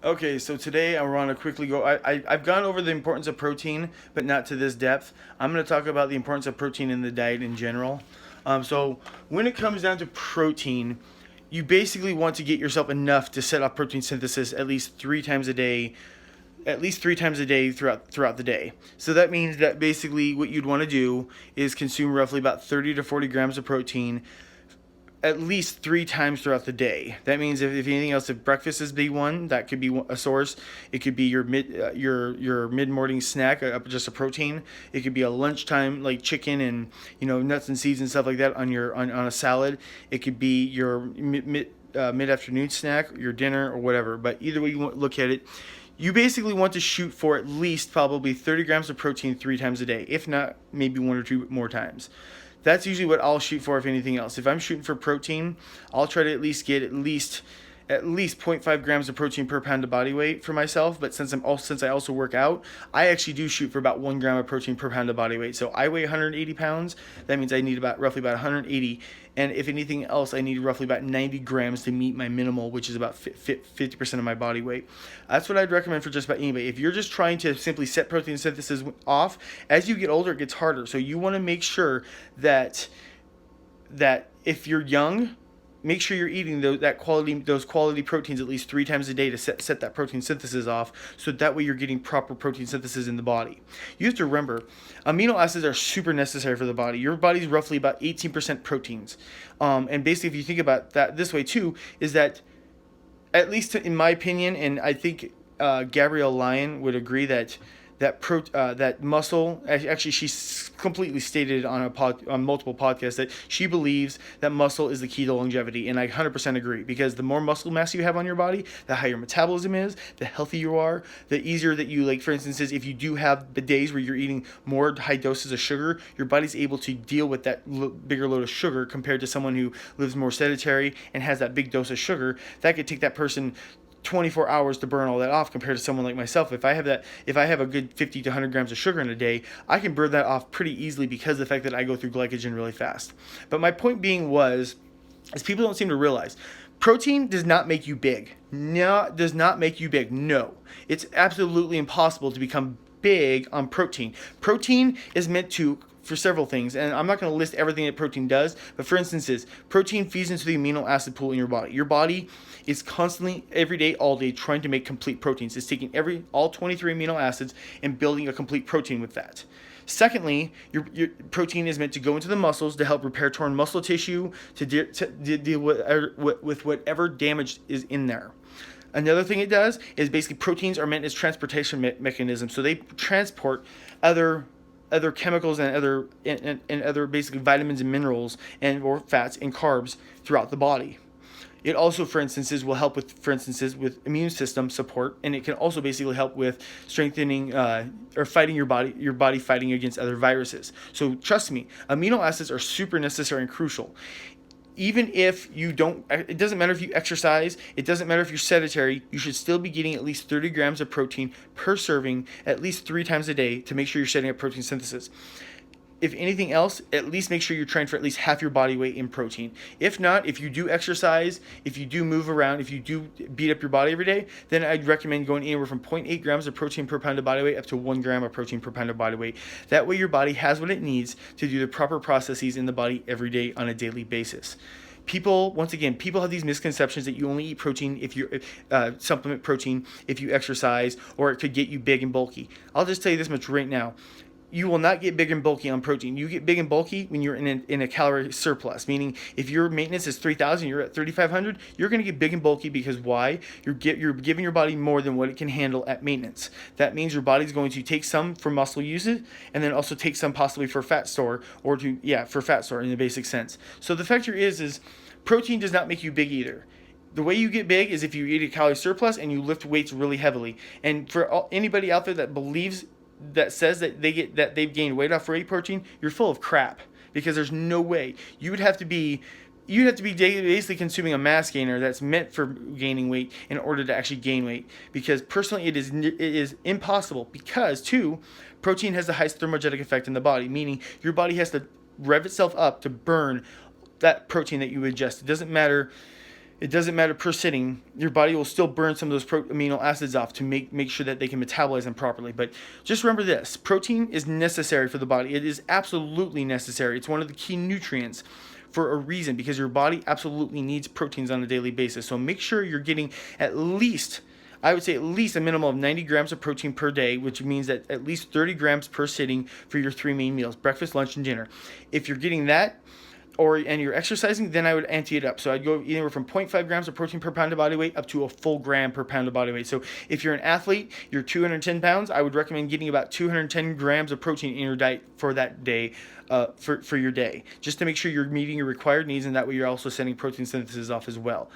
Okay, so today I want to quickly go. I've gone over the importance of protein, but not to this depth. I'm going to talk about the importance of protein in the diet in general. So when it comes down to protein, you basically want to get yourself enough to set off protein synthesis at least 3 times a day, throughout the day. So that means that basically what you'd want to do is consume roughly about 30 to 40 grams of protein at least 3 times throughout the day. That means if anything else, if breakfast is big one, that could be a source. It could be your mid morning snack, just a protein. It could be a lunchtime like chicken and nuts and seeds and stuff like that on a salad. It could be your mid afternoon snack, your dinner or whatever. But either way you want to look at it, you basically want to shoot for at least probably 30 grams of protein 3 times a day, if not maybe one or two more times. That's usually what I'll shoot for if anything else. If I'm shooting for protein, I'll try to at least get at least 0.5 grams of protein per pound of body weight for myself. But since I also work out, I actually do shoot for about 1 gram of protein per pound of body weight. So I weigh 180 pounds. That means I need roughly about 180. And if anything else, I need roughly about 90 grams to meet my minimal, which is about 50% of my body weight. That's what I'd recommend for just about anybody. If you're just trying to simply set protein synthesis off, as you get older, it gets harder. So you want to make sure that if you're young, make sure you're eating those quality proteins at least 3 times a day to set that protein synthesis off, so that way you're getting proper protein synthesis in the body. You have to remember, amino acids are super necessary for the body. Your body's roughly about 18% proteins, and basically if you think about that this way too, is that, at least in my opinion, and I think Gabrielle Lyon would agree, that muscle, actually she's completely stated on multiple podcasts that she believes that muscle is the key to longevity, and I 100% agree, because the more muscle mass you have on your body, the higher metabolism is, the healthier you are, the easier that you, like for instance, is if you do have the days where you're eating more high doses of sugar, your body's able to deal with that bigger load of sugar compared to someone who lives more sedentary and has that big dose of sugar. That could take that person 24 hours to burn all that off, compared to someone like myself. If I have a good 50 to 100 grams of sugar in a day, I can burn that off pretty easily because of the fact that I go through glycogen really fast. But my point being is people don't seem to realize, protein does not make you big. No, it does not make you big. No, it's absolutely impossible to become big on protein. Protein is meant to, for several things, and I'm not going to list everything that protein does, but for instance, protein feeds into the amino acid pool in your body. Your body is constantly, every day, all day, trying to make complete proteins. It's taking all 23 amino acids and building a complete protein with that. Secondly, your protein is meant to go into the muscles to help repair torn muscle tissue, to deal with whatever damage is in there. Another thing it does is basically proteins are meant as transportation mechanisms, so they transport other chemicals and other basically vitamins and minerals and or fats and carbs throughout the body. It also, for instances, will help with immune system support, and it can also basically help with strengthening or fighting your body fighting against other viruses. So trust me, amino acids are super necessary and crucial. Even if you don't, it doesn't matter if you exercise, it doesn't matter if you're sedentary, you should still be getting at least 30 grams of protein per serving at least 3 times a day to make sure you're setting up protein synthesis. If anything else, at least make sure you're trying for at least half your body weight in protein. If not, if you do exercise, if you do move around, if you do beat up your body every day, then I'd recommend going anywhere from 0.8 grams of protein per pound of body weight up to 1 gram of protein per pound of body weight. That way your body has what it needs to do the proper processes in the body every day on a daily basis. People have these misconceptions that you only eat protein if you supplement protein if you exercise, or it could get you big and bulky. I'll just tell you this much right now: you will not get big and bulky on protein. You get big and bulky when you're in a calorie surplus, meaning if your maintenance is 3,000, you're at 3,500, you're going to get big and bulky, because why? You're giving your body more than what it can handle at maintenance. That means your body's going to take some for muscle usage, and then also take some possibly for fat store, for fat store in the basic sense. So the factor is protein does not make you big either. The way you get big is if you eat a calorie surplus and you lift weights really heavily. And for anybody out there that says that they've gained weight off whey protein, you're full of crap, because there's no way. You'd have to be basically consuming a mass gainer that's meant for gaining weight in order to actually gain weight, because personally it is impossible, because too, protein has the highest thermogenic effect in the body, meaning your body has to rev itself up to burn that protein that you ingest. it doesn't matter per sitting, your body will still burn some of those amino acids off to make sure that they can metabolize them properly. But just remember this, protein is necessary for the body. It is absolutely necessary. It's one of the key nutrients for a reason, because your body absolutely needs proteins on a daily basis. So make sure you're getting at least, I would say at least a minimum of 90 grams of protein per day, which means that at least 30 grams per sitting for your 3 main meals, breakfast, lunch, and dinner. If you're getting that, and you're exercising, then I would ante it up. So I'd go anywhere from 0.5 grams of protein per pound of body weight up to a full gram per pound of body weight. So if you're an athlete, you're 210 pounds, I would recommend getting about 210 grams of protein in your diet for that day, for your day, just to make sure you're meeting your required needs, and that way you're also setting protein synthesis off as well.